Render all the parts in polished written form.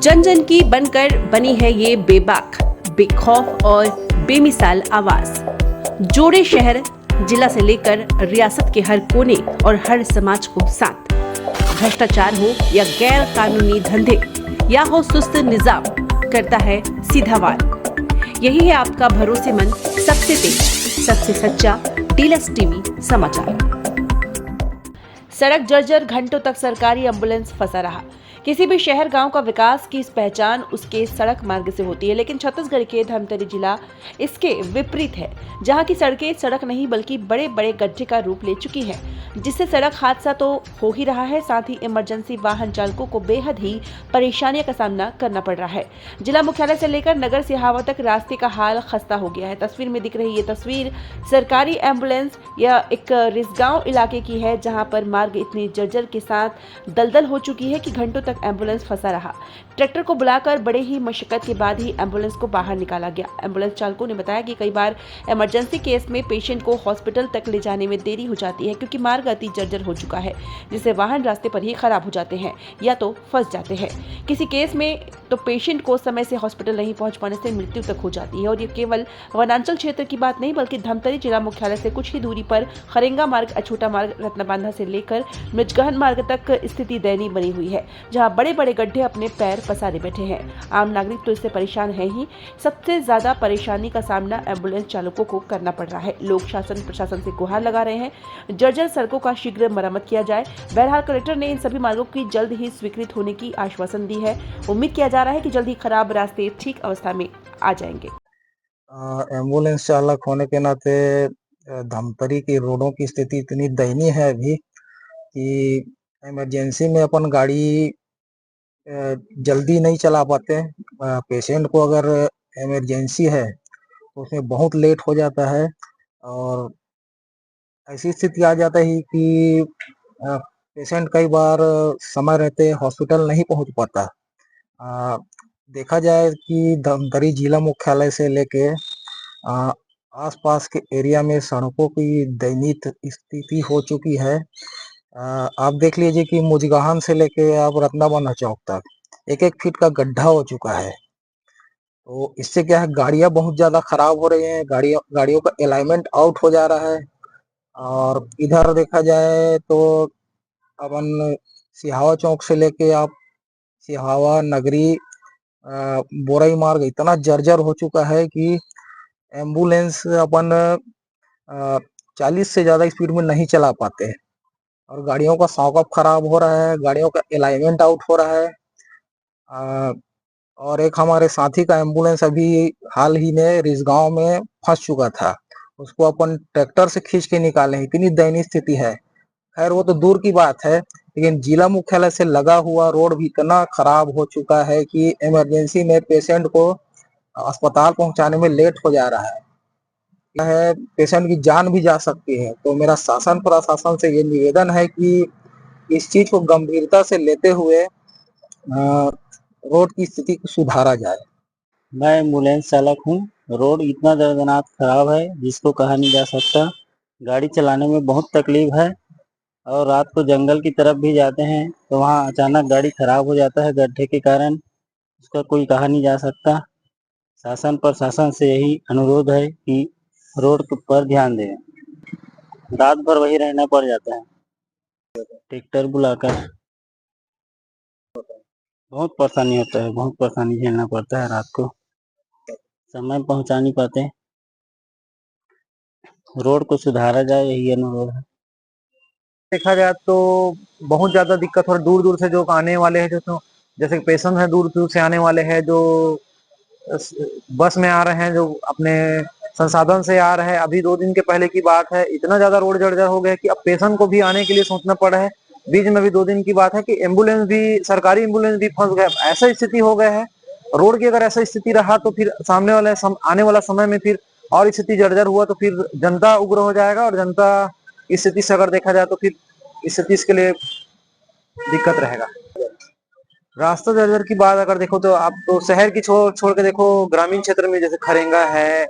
जन जन की बनकर बनी है ये बेबाक, बेखौफ और बेमिसाल आवाज। जोड़े शहर जिला से लेकर रियासत के हर कोने और हर समाज को साथ। भ्रष्टाचार हो या गैर कानूनी धंधे या हो सुस्त निजाम, करता है सीधा वार। यही है आपका भरोसेमंद, सबसे तेज, सबसे सच्चा डीलक्स टीवी समाचार। सड़क जर्जर, घंटों तक सरकारी एम्बुलेंस फंसा रहा। किसी भी शहर गांव का विकास की पहचान उसके सड़क मार्ग से होती है, लेकिन छत्तीसगढ़ के धमतरी जिला इसके विपरीत है, जहां की सड़कें सड़क नहीं बल्कि बड़े बड़े गड्ढे का रूप ले चुकी है, जिससे सड़क हादसा तो हो ही रहा है, साथ ही इमरजेंसी वाहन चालकों को बेहद ही परेशानियों का सामना करना पड़ रहा है। जिला मुख्यालय से लेकर नगर सिहावा तक रास्ते का हाल खस्ता हो गया है। तस्वीर में दिख रही ये तस्वीर सरकारी एम्बुलेंस या एक रिसगांव इलाके की है, जहां पर मार्ग इतनी जर्जर के साथ दलदल हो चुकी है कि घंटों तक एम्बुलेंस फंसा रहा। ट्रैक्टर को बुलाकर बड़े ही मशक्कत के बाद ही एम्बुलेंस को बाहर निकाला गया। एम्बुलेंस चालकों ने बताया कि कई बार इमरजेंसी केस में पेशेंट को हॉस्पिटल तक ले जाने में देरी हो जाती है, क्योंकि मार्ग अति जर्जर हो चुका है, जिससे वाहन रास्ते पर ही खराब हो जाते हैं या तो फंस जाते हैं। किसी केस में तो पेशेंट को समय से हॉस्पिटल नहीं पहुंच पाने से मृत्यु तक हो जाती है। और ये केवल वनांचल क्षेत्र की बात नहीं, बल्कि धमतरी जिला मुख्यालय से कुछ ही दूरी पर खरेंगा मार्ग, अछूटा मार्ग, रत्नबांधा से लेकर मृजगहन मार्ग तक स्थिति दयनीय बनी हुई है, जहां बड़े बड़े गड्ढे अपने पैर पसारे बैठे हैं। आम नागरिक तो इससे परेशान है ही, सबसे ज्यादा परेशानी का सामना एम्बुलेंस चालकों को करना पड़ रहा है। लोग शासन प्रशासन से गुहार लगा रहे हैं, जर्जर सड़कों का शीघ्र मरम्मत किया जाए। बहरहाल कलेक्टर ने इन सभी मार्गों की जल्द ही स्वीकृत होने की आश्वासन दी है। उम्मीद किया जा रहा है कि जल्द ही खराब रास्ते ठीक अवस्था में आ जाएंगे। एम्बुलेंस चालक होने के नाते धमतरी की रोडों की स्थिति इतनी दयनीय है अभी कि इमरजेंसी में अपन गाड़ी जल्दी नहीं चला पाते। पेशेंट को अगर इमरजेंसी है तो उसमें बहुत लेट हो जाता है और ऐसी स्थिति आ जाता है कि पेशेंट कई बार समय रहते हॉस्पिटल नहीं पहुंच पाता। देखा जाए कि धमतरी जिला मुख्यालय से लेके आसपास के एरिया में सड़कों की दयनीय स्थिति हो चुकी है। आप देख लीजिए कि मुजगाहन से लेके आप रत्नाबांधा चौक तक एक एक फीट का गड्ढा हो चुका है। तो इससे क्या है, गाड़ियां बहुत ज्यादा खराब हो रही हैं, गाड़ियों का अलाइनमेंट आउट हो जा रहा है। और इधर देखा जाए तो अपन सिहावा चौक से लेके आप सिहावा नगरी बोरई मार्ग इतना जर्जर हो चुका है कि एम्बुलेंस अपन 40 से ज्यादा स्पीड में नहीं चला पाते हैं और गाड़ियों का सॉकअप खराब हो रहा है, गाड़ियों का अलाइनमेंट आउट हो रहा है। और एक हमारे साथी का एम्बुलेंस अभी हाल ही में रिसगांव में फंस चुका था, उसको अपन ट्रैक्टर से खींच के निकाले, इतनी दयनीय स्थिति है। खैर वो तो दूर की बात है, लेकिन जिला मुख्यालय से लगा हुआ रोड भी इतना खराब हो चुका है कि इमरजेंसी में पेशेंट को अस्पताल पहुंचाने में लेट हो जा रहा है, पेशेंट की जान भी जा सकती है। तो मेरा शासन प्रशासन से ये निवेदन है कि इस चीज को गंभीरता से लेते हुए रोड की स्थिति को सुधारा जाए। मैं एम्बुलेंस चालक हूँ। रोड इतना दर्दनाक खराब है जिसको कहा नहीं जा सकता। गाड़ी चलाने में बहुत तकलीफ है और रात को जंगल की तरफ भी जाते हैं तो वहाँ अचानक गाड़ी खराब हो जाता है गड्ढे के कारण। उसका कोई कहा नहीं जा सकता। शासन प्रशासन से यही अनुरोध है कि रोड पर ध्यान दें। रात भर वही रहना पड़ जाता है, ट्रैक्टर बुलाकर बहुत परेशानी होता है, बहुत परेशानी झेलना पड़ता है। रात को समय पहुंचा नहीं पाते। रोड को सुधारा जाए, यही अनुरोध है। देखा जाए तो बहुत ज्यादा दिक्कत हो रही, दूर दूर से जो आने वाले हैं, जो तो जैसे पेशेंट है दूर दूर से आने वाले हैं, जो बस में आ रहे हैं, जो अपने संसाधन से आ रहे हैं। अभी 2 दिन के पहले की बात है, इतना ज्यादा रोड जर्जर हो गया कि अब पेशेंट को भी आने के लिए सोचना पड़ रहा है। बीच में भी 2 दिन की बात है कि एम्बुलेंस भी, सरकारी एम्बुलेंस भी फंस गया। ऐसा स्थिति हो गया है रोड की। अगर ऐसा स्थिति रहा तो फिर सामने वाले आने वाला समय में फिर और स्थिति जर्जर हुआ तो फिर जनता उग्र हो जाएगा, और जनता इस स्थिति से अगर देखा जाए तो फिर स्थिति इसके लिए दिक्कत रहेगा। रास्ता जर्जर की बात अगर देखो तो आप तो शहर की छोड़ के देखो, ग्रामीण क्षेत्र में जैसे खरेंगा है,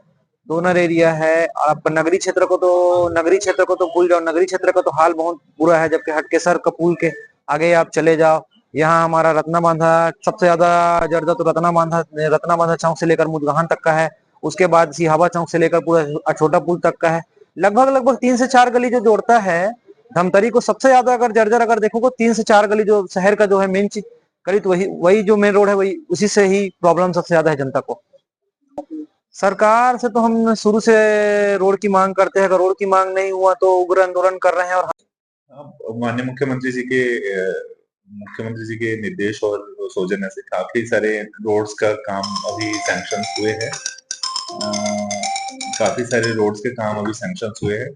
डोनर एरिया है, और आपका नगरी क्षेत्र को तो भूल जाओ। नगरी क्षेत्र का तो हाल बहुत बुरा है, जबकि हटकेसर का पुल के आगे आप चले जाओ यहाँ हमारा रत्ना बांधा सबसे ज्यादा जर्जर तो रत्ना बांधा चौक से लेकर मुदगहान तक का है। उसके बाद सिहावा चौक से लेकर पूरा छोटा पुल तक का है। लगभग 3 से 4 गली जो जोड़ता है धमतरी को, सबसे ज्यादा अगर जर्जर अगर देखो तो 3 से 4 गली जो शहर का जो है मेन चीज करीब वही जो मेन रोड है वही, उसी से ही प्रॉब्लम सबसे ज्यादा है जनता को। सरकार से तो हम शुरू से रोड की मांग करते हैं, अगर रोड की मांग नहीं हुआ तो उग्र आंदोलन कर रहे हैं। और माननीय मुख्यमंत्री जी के निर्देश और सौजन्य से काफी सारे रोड्स का काम अभी सैंक्शन हुए हैं। काफी सारे रोड्स के काम अभी सैंक्शन हुए हैं।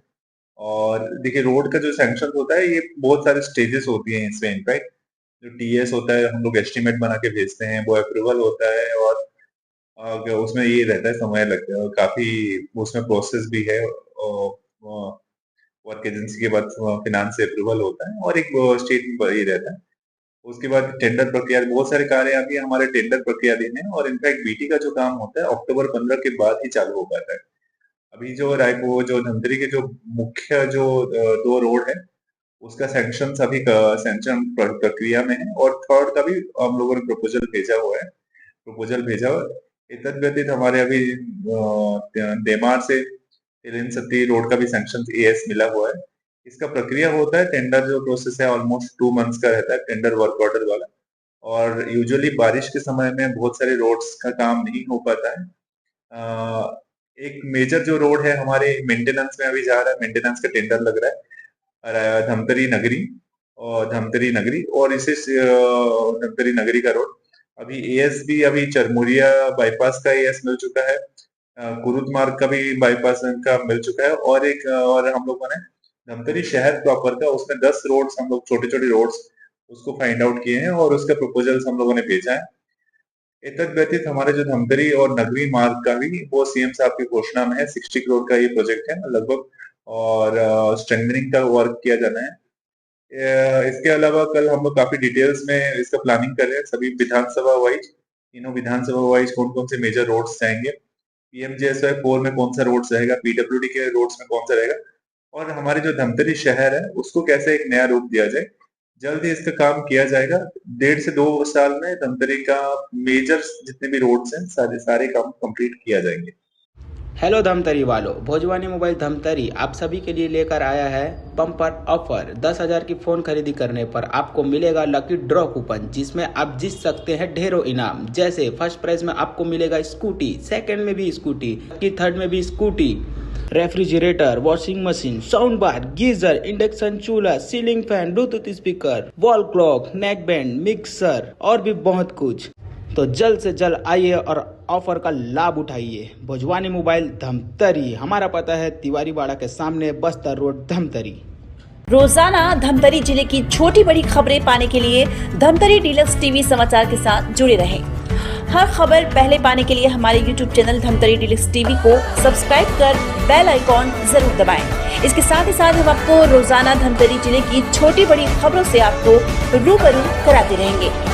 और देखिए, रोड का जो सैंक्शन होता है ये बहुत सारे स्टेजेस होती हैं इसमें। इनफैक्ट जो टीएस होता है, हम लोग एस्टिमेट बना के भेजते हैं, वो अप्रूवल होता है और उसमें ये रहता है, समय लगता है और काफी उसमें प्रोसेस भी है। वर्क एजेंसी के बाद फिनांस से अप्रूवल होता है और एक स्टेट ये रहता है। उसके बाद टेंडर प्रक्रिया, बहुत सारे कार्य अभी हमारे टेंडर प्रक्रियाधीन है। और इनफैक्ट बीटी का जो काम होता है अक्टूबर 15 के बाद ही चालू हो पाता है। अभी जो रायपुर जो धमतरी के जो मुख्य जो 2 रोड है उसका सैंक्शन अभी सैंक्शन प्रक्रिया में है और थर्ड का भी हम लोगों ने प्रपोजल भेजा हुआ है। इतने व्यतीत हमारे अभी देमार से तिलिन सत्ती रोड का भी सैंक्शन एएस मिला हुआ है। इसका प्रक्रिया होता है, टेंडर जो प्रोसेस है ऑलमोस्ट 2 मंथ्स का रहता है, टेंडर वर्क ऑर्डर वाला। और यूजुअली बारिश के समय में बहुत सारे रोड्स का काम नहीं हो पाता है। एक मेजर जो रोड है हमारे मेंटेनेंस में अभी जा रहा है, मेंटेनेंस का टेंडर लग रहा है, धमतरी नगरी और इसे धमतरी नगरी का रोड अभी एएस भी अभी चरमुरिया बाईपास का एएस मिल चुका है, कुरुद मार्ग का भी बाईपास का मिल चुका है और हम लोगों ने धमतरी शहर प्रॉपर का उसमें 10 रोड्स हम लोग छोटे रोड्स उसको फाइंड आउट किए हैं और उसका प्रपोजल्स हम लोगों ने भेजा है। इतने व्यतीत हमारे जो धमतरी और नगरी मार्ग का भी वो सीएम साहब की घोषणा में है, 60 करोड़ का ये प्रोजेक्ट है लगभग, और स्ट्रेंथनिंग का वर्क किया जाना है। इसके अलावा कल हम लोग काफी डिटेल्स में इसका प्लानिंग कर रहे हैं, सभी विधानसभा वाइज, तीनों विधानसभा वाइज कौन कौन से मेजर रोड्स जाएंगे, पीएमजीएसवाई 4 में कौन सा रोड्स रहेगा, पीडब्ल्यूडी के रोड्स में कौन सा रहेगा और हमारे जो धमतरी शहर है उसको कैसे एक नया रूप दिया जाए। जल्द ही इसका काम किया जाएगा। 1.5 से 2 साल में धमतरी का मेजर जितने भी रोड्स हैं सारे काम कंप्लीट किया जाएंगे। हेलो धमतरी वालों, भोजवानी मोबाइल धमतरी आप सभी के लिए लेकर आया है बम्पर ऑफर। 10,000 की फोन खरीदी करने पर आपको मिलेगा लकी ड्रॉ कूपन, जिसमें आप जीत सकते हैं ढेरों इनाम। जैसे फर्स्ट प्राइज में आपको मिलेगा स्कूटी, सेकंड में भी स्कूटी, थर्ड में भी scooty, refrigerator, washing machine, sound bar, geyser, induction चूल्हा, ceiling fan, Bluetooth speaker, wall clock, neck band, mixer और भी बहुत कुछ। तो जल्द से जल्द आइए और ऑफर का लाभ उठाइए। भोजवानी मोबाइल धमतरी, हमारा पता है तिवारी बाड़ा के सामने, बस्तर रोड, धमतरी। रोजाना धमतरी जिले की छोटी बड़ी खबरें पाने के लिए धमतरी डीलक्स टीवी समाचार के साथ जुड़े रहें। हर खबर पहले पाने के लिए हमारे YouTube channel Dhamtari deluxe TV को सब्सक्राइब कर बेल आइकॉन जरूर दबाएं। इसके साथ ही साथ हम आपको रोजाना धमतरी जिले की छोटी बड़ी खबरों से आपको रूबरू कराते रहेंगे।